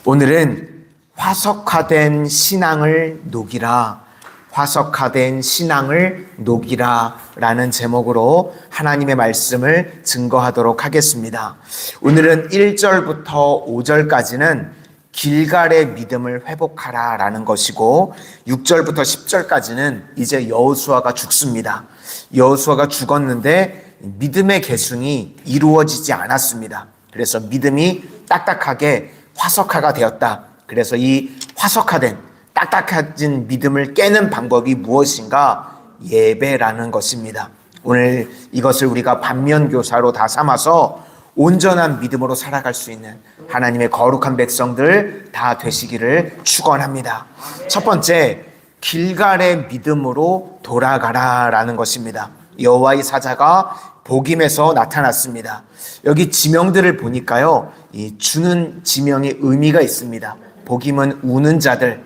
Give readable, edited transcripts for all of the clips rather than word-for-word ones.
오늘은 화석화된 신앙을 녹이라, 화석화된 신앙을 녹이라 라는 제목으로 하나님의 말씀을 증거하도록 하겠습니다. 오늘은 1절부터 5절까지는 길갈의 믿음을 회복하라 라는 것이고, 6절부터 10절까지는 이제 여호수아가 죽습니다. 여호수아가 죽었는데 믿음의 계승이 이루어지지 않았습니다. 그래서 믿음이 딱딱하게 화석화가 되었다. 그래서 이 화석화된 딱딱해진 믿음을 깨는 방법이 무엇인가? 예배라는 것입니다. 오늘 이것을 우리가 반면교사로 다 삼아서 온전한 믿음으로 살아갈 수 있는 하나님의 거룩한 백성들 다 되시기를 축원합니다. 첫 번째, 길갈의 믿음으로 돌아가라 라는 것입니다. 여호와의 사자가 복임에서 나타났습니다. 여기 지명들을 보니까요, 이 주는 지명이 의미가 있습니다. 복임은 우는 자들,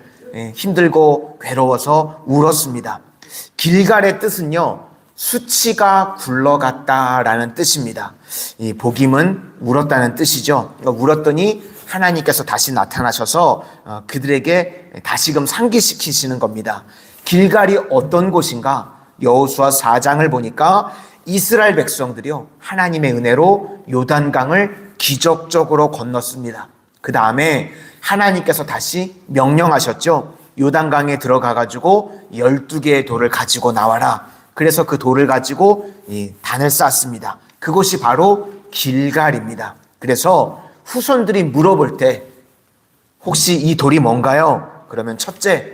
힘들고 괴로워서 울었습니다. 길갈의 뜻은요, 수치가 굴러갔다라는 뜻입니다. 이 복임은 울었다는 뜻이죠. 그러니까 울었더니 하나님께서 다시 나타나셔서 그들에게 다시금 상기시키시는 겁니다. 길갈이 어떤 곳인가? 여호수아 4장을 보니까 이스라엘 백성들이요, 하나님의 은혜로 요단강을 기적적으로 건넜습니다. 그 다음에 하나님께서 다시 명령하셨죠. 요단강에 들어가가지고 12개의 돌을 가지고 나와라. 그래서 그 돌을 가지고 단을 쌓습니다. 그곳이 바로 길갈입니다. 그래서 후손들이 물어볼 때 혹시 이 돌이 뭔가요? 그러면 첫째,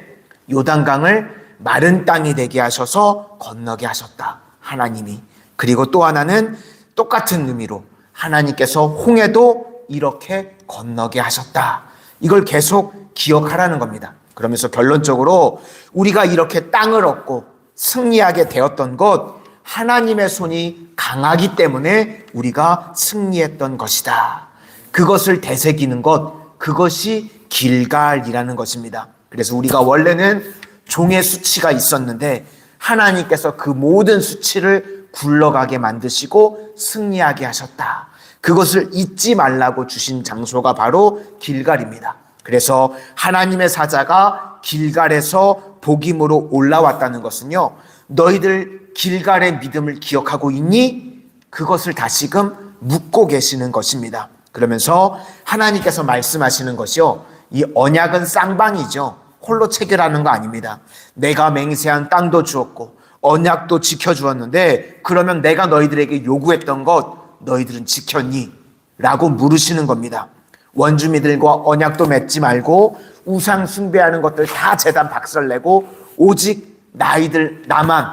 요단강을 마른 땅이 되게 하셔서 건너게 하셨다, 하나님이. 그리고 또 하나는 똑같은 의미로 하나님께서 홍해도 이렇게 건너게 하셨다. 이걸 계속 기억하라는 겁니다. 그러면서 결론적으로 우리가 이렇게 땅을 얻고 승리하게 되었던 것, 하나님의 손이 강하기 때문에 우리가 승리했던 것이다. 그것을 되새기는 것, 그것이 길갈이라는 것입니다. 그래서 우리가 원래는 종의 수치가 있었는데 하나님께서 그 모든 수치를 굴러가게 만드시고 승리하게 하셨다. 그것을 잊지 말라고 주신 장소가 바로 길갈입니다. 그래서 하나님의 사자가 길갈에서 복임으로 올라왔다는 것은요, 너희들 길갈의 믿음을 기억하고 있니? 그것을 다시금 묻고 계시는 것입니다. 그러면서 하나님께서 말씀하시는 것이요, 이 언약은 쌍방이죠. 홀로 체결하는 거 아닙니다. 내가 맹세한 땅도 주었고 언약도 지켜주었는데, 그러면 내가 너희들에게 요구했던 것 너희들은 지켰니? 라고 물으시는 겁니다. 원주민들과 언약도 맺지 말고 우상 숭배하는 것들 다 제단 박살내고 오직 나만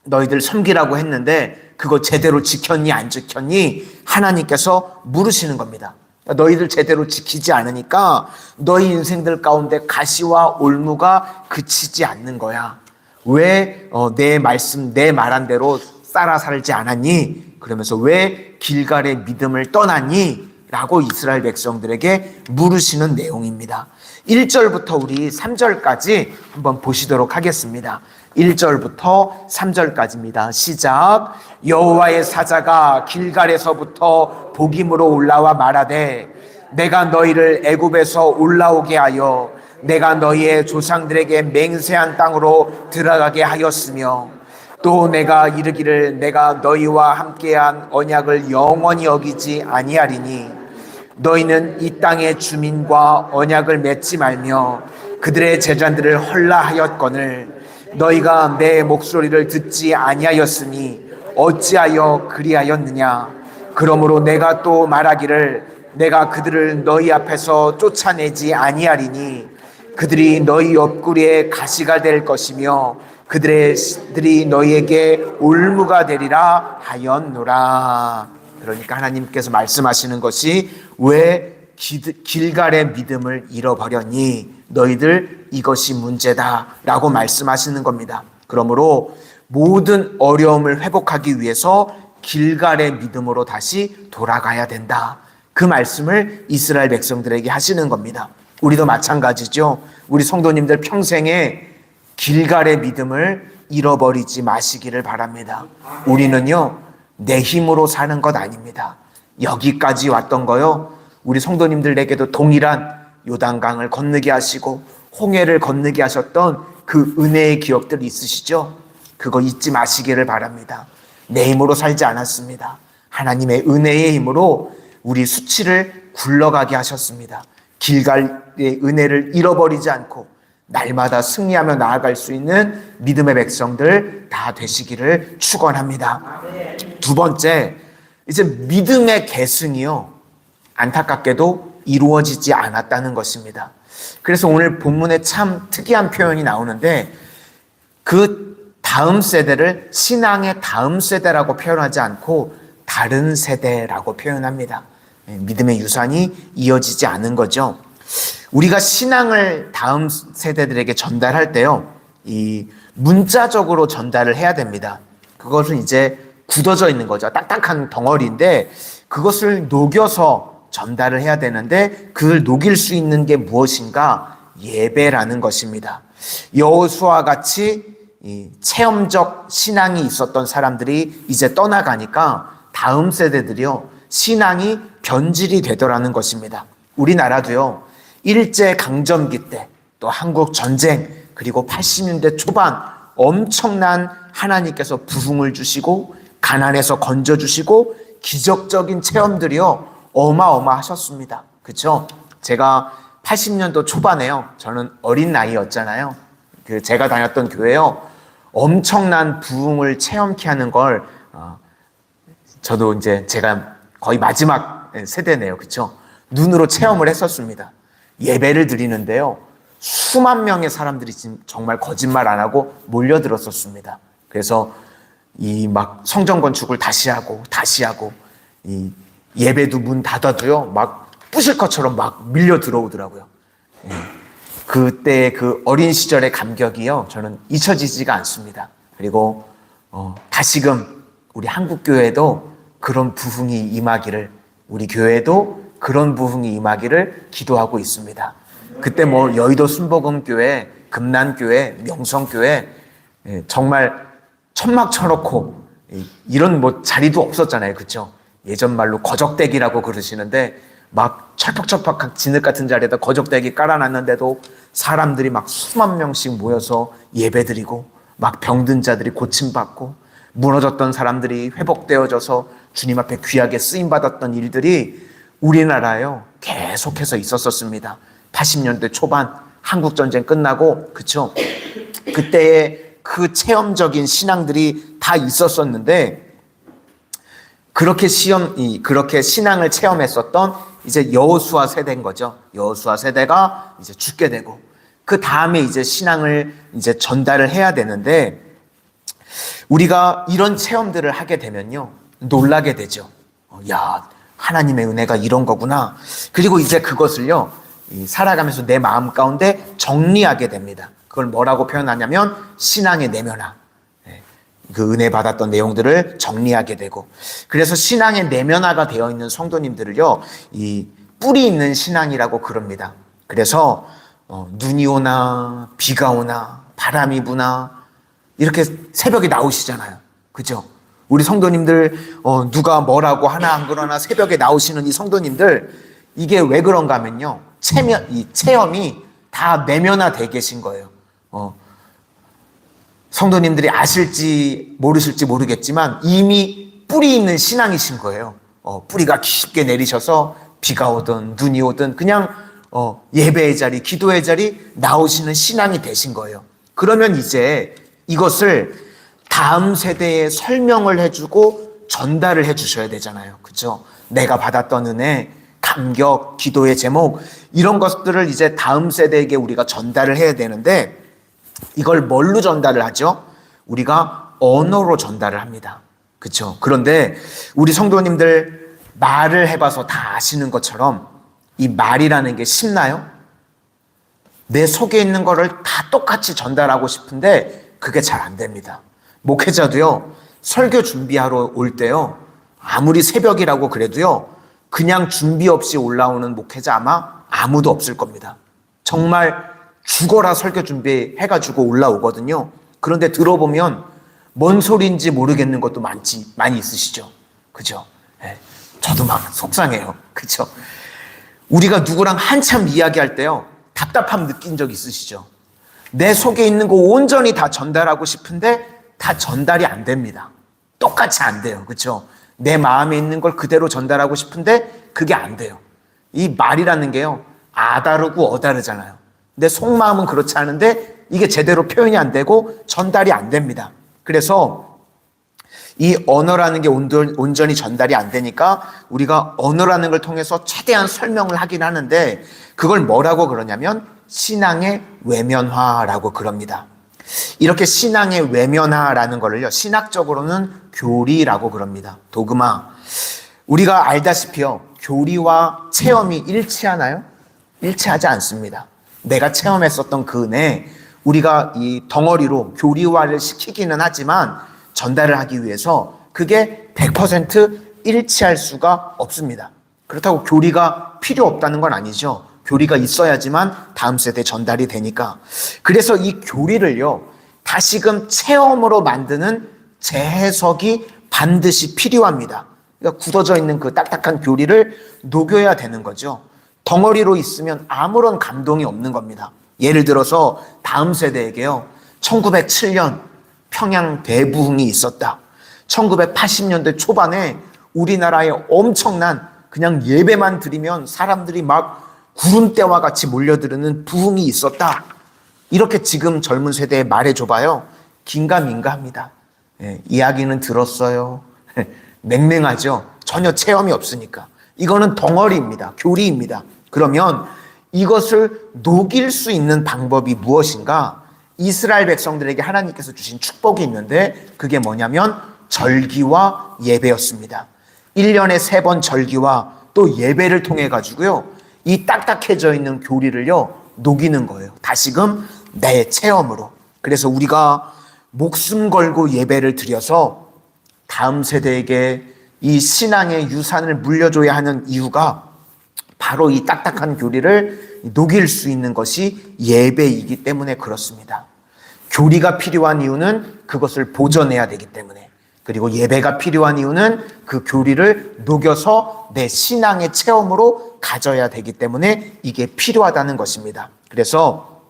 너희들 섬기라고 했는데 그거 제대로 지켰니 안 지켰니? 하나님께서 물으시는 겁니다. 너희들 제대로 지키지 않으니까 너희 인생들 가운데 가시와 올무가 그치지 않는 거야. 왜 내 말씀, 내 말한 대로 따라 살지 않았니? 그러면서 왜 길갈의 믿음을 떠났니? 라고 이스라엘 백성들에게 물으시는 내용입니다. 1절부터 우리 3절까지 한번 보시도록 하겠습니다. 1절부터 3절까지입니다. 시작. 여호와의 사자가 길갈에서부터 복임으로 올라와 말하되, 내가 너희를 애굽에서 올라오게 하여 내가 너희의 조상들에게 맹세한 땅으로 들어가게 하였으며, 또 내가 이르기를 내가 너희와 함께한 언약을 영원히 어기지 아니하리니, 너희는 이 땅의 주민과 언약을 맺지 말며 그들의 제자들을 헐라하였거늘 너희가 내 목소리를 듣지 아니하였으니 어찌하여 그리하였느냐? 그러므로 내가 또 말하기를 내가 그들을 너희 앞에서 쫓아내지 아니하리니 그들이 너희 옆구리에 가시가 될 것이며 그들이 너희에게 올무가 되리라 하였노라. 그러니까 하나님께서 말씀하시는 것이, 왜 길갈의 믿음을 잃어버렸니? 너희들 이것이 문제다 라고 말씀하시는 겁니다. 그러므로 모든 어려움을 회복하기 위해서 길갈의 믿음으로 다시 돌아가야 된다. 그 말씀을 이스라엘 백성들에게 하시는 겁니다. 우리도 마찬가지죠. 우리 성도님들 평생에 길갈의 믿음을 잃어버리지 마시기를 바랍니다. 우리는요, 내 힘으로 사는 것 아닙니다. 여기까지 왔던 거요, 우리 성도님들에게도 동일한 요단강을 건너게 하시고 홍해를 건너게 하셨던 그 은혜의 기억들 있으시죠? 그거 잊지 마시기를 바랍니다. 내 힘으로 살지 않았습니다. 하나님의 은혜의 힘으로 우리 수치를 굴러가게 하셨습니다. 길갈의 은혜를 잃어버리지 않고 날마다 승리하며 나아갈 수 있는 믿음의 백성들 다 되시기를 축원합니다. 두 번째, 이제 믿음의 계승이요, 안타깝게도 이루어지지 않았다는 것입니다. 그래서 오늘 본문에 참 특이한 표현이 나오는데, 그 다음 세대를 신앙의 다음 세대라고 표현하지 않고 다른 세대라고 표현합니다. 믿음의 유산이 이어지지 않은 거죠. 우리가 신앙을 다음 세대들에게 전달할 때요, 이 문자적으로 전달을 해야 됩니다. 그것은 이제 굳어져 있는 거죠. 딱딱한 덩어리인데 그것을 녹여서 전달을 해야 되는데, 그걸 녹일 수 있는 게 무엇인가? 예배라는 것입니다. 여호수아와 같이 이 체험적 신앙이 있었던 사람들이 이제 떠나가니까 다음 세대들이요, 신앙이 변질이 되더라는 것입니다. 우리나라도요, 일제 강점기 때, 또 한국 전쟁, 그리고 80년대 초반 엄청난 하나님께서 부흥을 주시고 가난에서 건져주시고 기적적인 체험들이요, 어마어마하셨습니다. 그렇죠? 제가 80년도 초반에요, 저는 어린 나이였잖아요. 제가 다녔던 교회요, 엄청난 부흥을 체험케 하는 걸 저도 이제 제가 거의 마지막 세대네요. 그렇죠? 눈으로 체험을 했었습니다. 예배를 드리는데요, 수만 명의 사람들이 정말 거짓말 안 하고 몰려들었었습니다. 그래서 이 막 성전 건축을 다시 하고 이 예배도 문 닫아도요, 막 부실 것처럼 막 밀려 들어오더라고요. 그때 그 어린 시절의 감격이요, 저는 잊혀지지가 않습니다. 그리고 다시금 우리 한국 교회도 그런 부흥이 임하기를, 우리 교회도 그런 부흥이 임하기를 기도하고 있습니다. 그때 뭐 여의도 순복음교회, 금난교회, 명성교회, 정말 천막 쳐놓고 이런 뭐 자리도 없었잖아요. 그렇죠? 예전 말로 거적대기라고 그러시는데 막 철퍽철퍽한 진흙 같은 자리에다 거적대기 깔아놨는데도 사람들이 막 수만 명씩 모여서 예배드리고, 막 병든 자들이 고침받고, 무너졌던 사람들이 회복되어져서 주님 앞에 귀하게 쓰임받았던 일들이 우리나라에요, 계속해서 있었었습니다. 80년대 초반 한국전쟁 끝나고, 그쵸? 그때의 그 체험적인 신앙들이 다 있었었는데, 그렇게 신앙을 체험했었던 이제 여호수아 세대인 거죠. 여호수아 세대가 이제 죽게 되고, 그 다음에 이제 신앙을 이제 전달을 해야 되는데, 우리가 이런 체험들을 하게 되면요, 놀라게 되죠. 야, 하나님의 은혜가 이런 거구나. 그리고 이제 그것을요, 살아가면서 내 마음 가운데 정리하게 됩니다. 그걸 뭐라고 표현하냐면 신앙의 내면화. 그 은혜 받았던 내용들을 정리하게 되고, 그래서 신앙의 내면화가 되어 있는 성도님들을요, 이 뿌리 있는 신앙이라고 그럽니다. 그래서 눈이 오나 비가 오나 바람이 부나 이렇게 새벽에 나오시잖아요. 그죠? 우리 성도님들 누가 뭐라고 하나 안 그러나 새벽에 나오시는 이 성도님들, 이게 왜 그런가 하면요, 이 체험이 다 내면화되어 계신 거예요. 성도님들이 아실지 모르실지 모르겠지만 이미 뿌리 있는 신앙이신 거예요. 뿌리가 깊게 내리셔서 비가 오든 눈이 오든 그냥 예배의 자리, 기도의 자리 나오시는 신앙이 되신 거예요. 그러면 이제 이것을 다음 세대에 설명을 해주고 전달을 해주셔야 되잖아요. 그렇죠? 내가 받았던 은혜, 감격, 기도의 제목, 이런 것들을 이제 다음 세대에게 우리가 전달을 해야 되는데, 이걸 뭘로 전달을 하죠? 우리가 언어로 전달을 합니다. 그렇죠? 그런데 우리 성도님들 말을 해봐서 다 아시는 것처럼 이 말이라는 게 쉽나요? 내 속에 있는 거를 다 똑같이 전달하고 싶은데 그게 잘 안 됩니다. 목회자도요, 설교 준비하러 올 때요, 아무리 새벽이라고 그래도요, 그냥 준비 없이 올라오는 목회자 아마 아무도 없을 겁니다. 정말 죽어라 설교 준비해가지고 올라오거든요. 그런데 들어보면 뭔 소리인지 모르겠는 것도 많이 있으시죠. 그죠? 네. 저도 막 속상해요. 그죠? 우리가 누구랑 한참 이야기할 때요, 답답함 느낀 적 있으시죠? 내 속에 있는 거 온전히 다 전달하고 싶은데 다 전달이 안 됩니다. 똑같이 안 돼요. 그렇죠? 내 마음에 있는 걸 그대로 전달하고 싶은데 그게 안 돼요. 이 말이라는 게요, 아다르고 어다르잖아요. 내 속마음은 그렇지 않은데 이게 제대로 표현이 안 되고 전달이 안 됩니다. 그래서 이 언어라는 게 온전히 전달이 안 되니까 우리가 언어라는 걸 통해서 최대한 설명을 하긴 하는데, 그걸 뭐라고 그러냐면 신앙의 외면화라고 그럽니다. 이렇게 신앙의 외면화라는 거를요, 신학적으로는 교리라고 그럽니다. 도그마. 우리가 알다시피요, 교리와 체험이 일치하나요? 일치하지 않습니다. 내가 체험했었던 그 은혜, 우리가 이 덩어리로 교리화를 시키기는 하지만 전달을 하기 위해서 그게 100% 일치할 수가 없습니다. 그렇다고 교리가 필요 없다는 건 아니죠. 교리가 있어야지만 다음 세대에 전달이 되니까. 그래서 이 교리를요, 다시금 체험으로 만드는 재해석이 반드시 필요합니다. 그러니까 굳어져 있는 그 딱딱한 교리를 녹여야 되는 거죠. 덩어리로 있으면 아무런 감동이 없는 겁니다. 예를 들어서 다음 세대에게요, 1907년 평양 대부흥이 있었다. 1980년대 초반에 우리나라에 엄청난 그냥 예배만 드리면 사람들이 막 구름대와 같이 몰려드는 부흥이 있었다. 이렇게 지금 젊은 세대에 말해줘봐요. 긴가민가합니다. 이야기는 들었어요. 맹맹하죠. 전혀 체험이 없으니까. 이거는 덩어리입니다. 교리입니다. 그러면 이것을 녹일 수 있는 방법이 무엇인가? 이스라엘 백성들에게 하나님께서 주신 축복이 있는데, 그게 뭐냐면 절기와 예배였습니다. 1년에 3번 절기와 또 예배를 통해 가지고요, 이 딱딱해져 있는 교리를요 녹이는 거예요. 다시금 내 체험으로. 그래서 우리가 목숨 걸고 예배를 드려서 다음 세대에게 이 신앙의 유산을 물려줘야 하는 이유가 바로 이 딱딱한 교리를 녹일 수 있는 것이 예배이기 때문에 그렇습니다. 교리가 필요한 이유는 그것을 보존해야 되기 때문에, 그리고 예배가 필요한 이유는 그 교리를 녹여서 내 신앙의 체험으로 가져야 되기 때문에 이게 필요하다는 것입니다. 그래서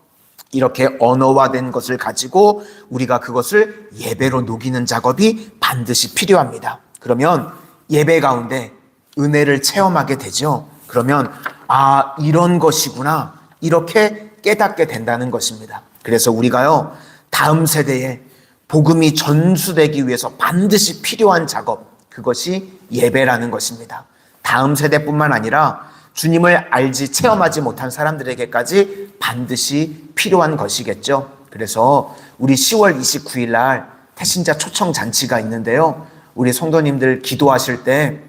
이렇게 언어화된 것을 가지고 우리가 그것을 예배로 녹이는 작업이 반드시 필요합니다. 그러면 예배 가운데 은혜를 체험하게 되죠. 그러면 아, 이런 것이구나, 이렇게 깨닫게 된다는 것입니다. 그래서 우리가요, 다음 세대에 복음이 전수되기 위해서 반드시 필요한 작업, 그것이 예배라는 것입니다. 다음 세대뿐만 아니라 주님을 알지 체험하지 못한 사람들에게까지 반드시 필요한 것이겠죠. 그래서 우리 10월 29일 날 태신자 초청 잔치가 있는데요, 우리 성도님들 기도하실 때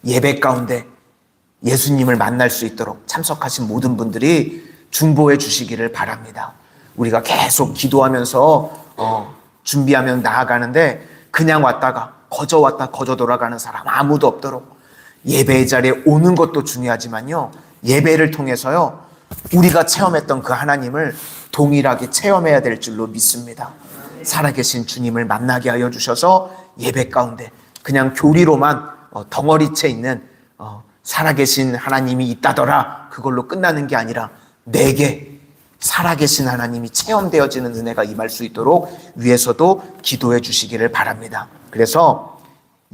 예배 가운데 예수님을 만날 수 있도록 참석하신 모든 분들이 중보해 주시기를 바랍니다. 우리가 계속 기도하면서 준비하면 나아가는데 그냥 왔다가 거저 왔다 거저 돌아가는 사람 아무도 없도록, 예배의 자리에 오는 것도 중요하지만요, 예배를 통해서요 우리가 체험했던 그 하나님을 동일하게 체험해야 될 줄로 믿습니다. 살아계신 주님을 만나게 하여 주셔서 예배 가운데 그냥 교리로만 덩어리째 있는 살아계신 하나님이 있다더라, 그걸로 끝나는 게 아니라 내게 살아계신 하나님이 체험되어지는 은혜가 임할 수 있도록 위에서도 기도해 주시기를 바랍니다. 그래서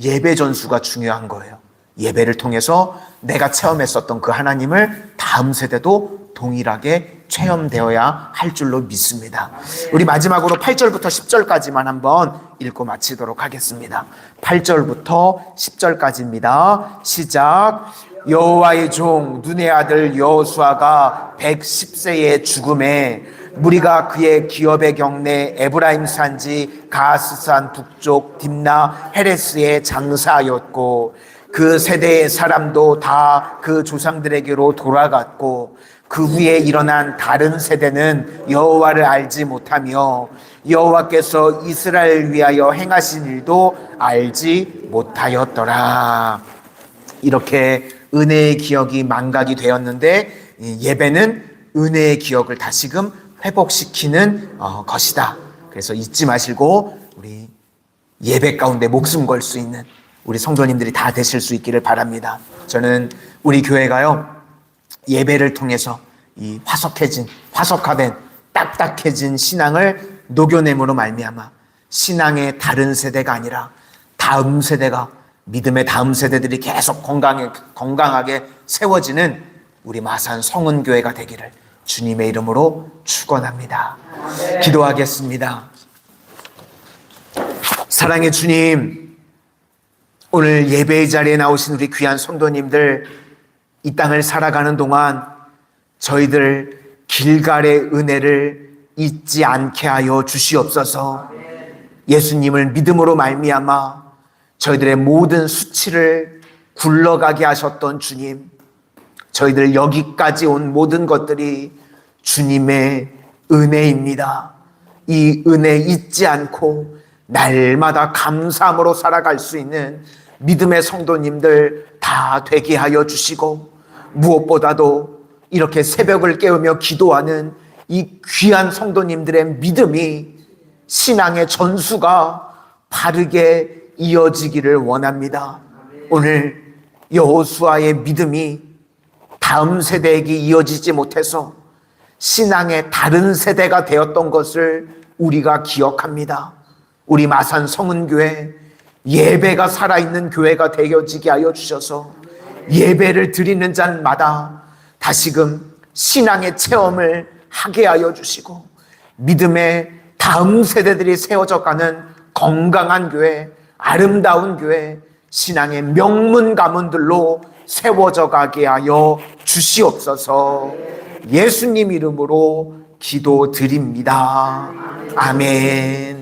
예배 전수가 중요한 거예요. 예배를 통해서 내가 체험했었던 그 하나님을 다음 세대도 동일하게 체험되어야 할 줄로 믿습니다. 우리 마지막으로 8절부터 10절까지만 한번 읽고 마치도록 하겠습니다. 8절부터 10절까지입니다. 시작. 여호와의 종 눈의 아들 여호수아가 110세의 죽음에 무리가 그의 기업의 경내 에브라임 산지 가스산 북쪽 딥나 헤레스에 장사하였고, 그 세대의 사람도 다 그 조상들에게로 돌아갔고, 그 위에 일어난 다른 세대는 여호와를 알지 못하며 여호와께서 이스라엘을 위하여 행하신 일도 알지 못하였더라. 이렇게 은혜의 기억이 망각이 되었는데 예배는 은혜의 기억을 다시금 회복시키는 것이다. 그래서 잊지 마시고 우리 예배 가운데 목숨 걸 수 있는 우리 성도님들이 다 되실 수 있기를 바랍니다. 저는 우리 교회가요, 예배를 통해서 이 화석화된 딱딱해진 신앙을 녹여냄으로 말미암아 신앙의 다른 세대가 아니라 다음 세대가, 믿음의 다음 세대들이 계속 건강하게 세워지는 우리 마산 성은교회가 되기를 주님의 이름으로 축원합니다. 기도하겠습니다. 사랑의 주님, 오늘 예배의 자리에 나오신 우리 귀한 성도님들, 이 땅을 살아가는 동안 저희들 길갈의 은혜를 잊지 않게 하여 주시옵소서. 예수님을 믿음으로 말미암아 저희들의 모든 수치를 굴러가게 하셨던 주님, 저희들 여기까지 온 모든 것들이 주님의 은혜입니다. 이 은혜 잊지 않고 날마다 감사함으로 살아갈 수 있는 믿음의 성도님들 다 되게 하여 주시고, 무엇보다도 이렇게 새벽을 깨우며 기도하는 이 귀한 성도님들의 믿음이, 신앙의 전수가 바르게 이어지기를 원합니다. 오늘 여호수아의 믿음이 다음 세대에게 이어지지 못해서 신앙의 다른 세대가 되었던 것을 우리가 기억합니다. 우리 마산 성은교회 예배가 살아있는 교회가 되어지게 하여 주셔서 예배를 드리는 자마다 다시금 신앙의 체험을 하게 하여 주시고, 믿음의 다음 세대들이 세워져 가는 건강한 교회, 아름다운 교회, 신앙의 명문 가문들로 세워져 가게 하여 주시옵소서. 예수님 이름으로 기도드립니다. 아멘.